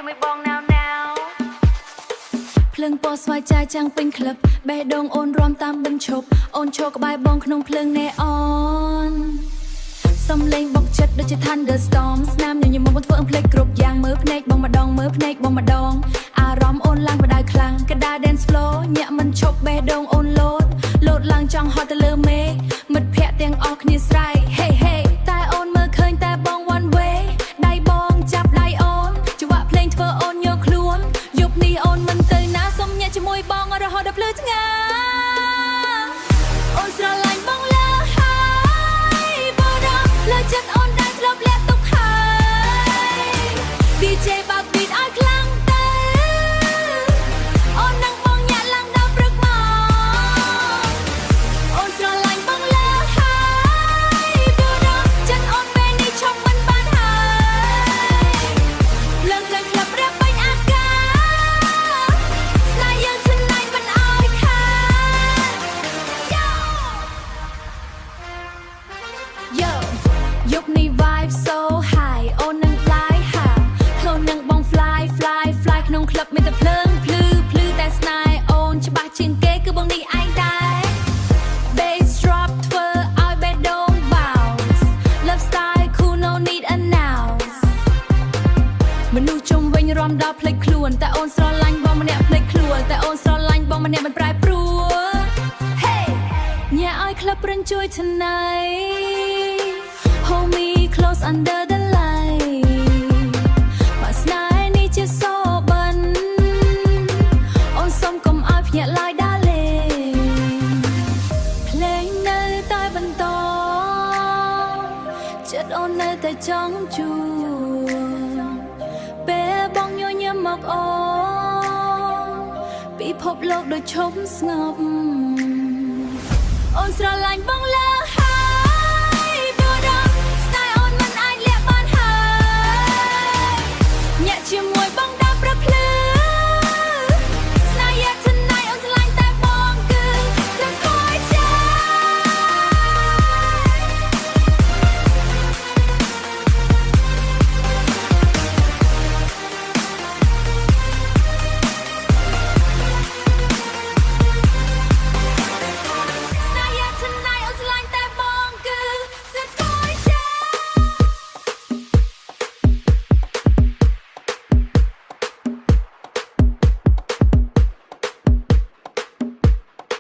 ជាមួយបងណាវណាវភ្លើងពណ៌ស្វាយចាយចាំងពេញក្លឹបបេះដូងអូនរំតាមបិណ្ឌឈប់អូនឈរក្បែរបងក្នុងភ្លើងណេអនសំលេងបុកចិត្តដូចជា Thunderstorm ស្នាមញញឹមមកធ្វើអឹងភ្លេចគ្រប់យ៉ាងមើលភ្នែកបងម្ដងមើលភ្នែកបងម្ដងអារម្មណ៍អូនឡើងបដៅខ្លាំងកដា dance floor ញាក់មិនឈប់បេះដូងអូនលោតឡើងចង់ហត់ទៅលើមេឃមិត្តភ័ក្តិទាំងអស់គ្នាស្រែក Hey hey តែអូនមើលឃើញតែបង one way ដៃបងចាប់ដៃអូនចង្វាក់ភ្លេងធ្វើអូនយកខ្លួនយប់នេះអូនមិនទៅណាសុំញាក់ជាមួយបងរហូតដល់ភ្លឺថ្ងាអូនស្រឡាញ់បងលើហើយបងដល់លើចិត្តអូនដែលធ្លាប់លាក់ទុកហើយ DJ បើក beat ឲ្យខ្លាំងទៅអូននឹងបងញាក់ឡើងដល់ព្រឹកមកអូនស្រឡាញ់បងលើហើយបងដល់ចិត្តអូនពេលនេះឈប់មិនបានហើយភ្លើងក្លឹបរៀបពេញអាកាសស្នេហ៍យើង tonight មិនអោយខាត Yo យប់នេះ vibe so high អូននឹង fly high ខ្លួននឹងបង fly ក្នុងក្លឹបមានតែភ្លើងភ្លឺតែស្នេហ៍អូនច្បាស់ជាងគេគឺបងនេះឯងដែរ Bass drop ធ្វើឲ្យបេះដូង bounce Love style cool no need announce មនុស្សជុំវិញរំដល់ភ្លេចខ្លួនតែអូនស្រឡាញ់បងម្នាក់ភ្លេចខ្លួនតែអូនស្រឡាញ់បងម្នាក់មិនប្រែប្រួល Hey ញ៉ាឲ្យក្លឹបព្រិនជួយ tonight Hold me close under the light បើស្នេហ៍នេះជាសូបិនអូនសុំកុំឲ្យភ្ញាក់ឡើយដាលេភ្លេងនៅតែបន្តចិត្តអូននៅតែចង់ជួបពេលបងញញឹមមកអូនពិភពលោកដូចឈប់ស្ងប់អូនស្រឡាញ់បងឡើ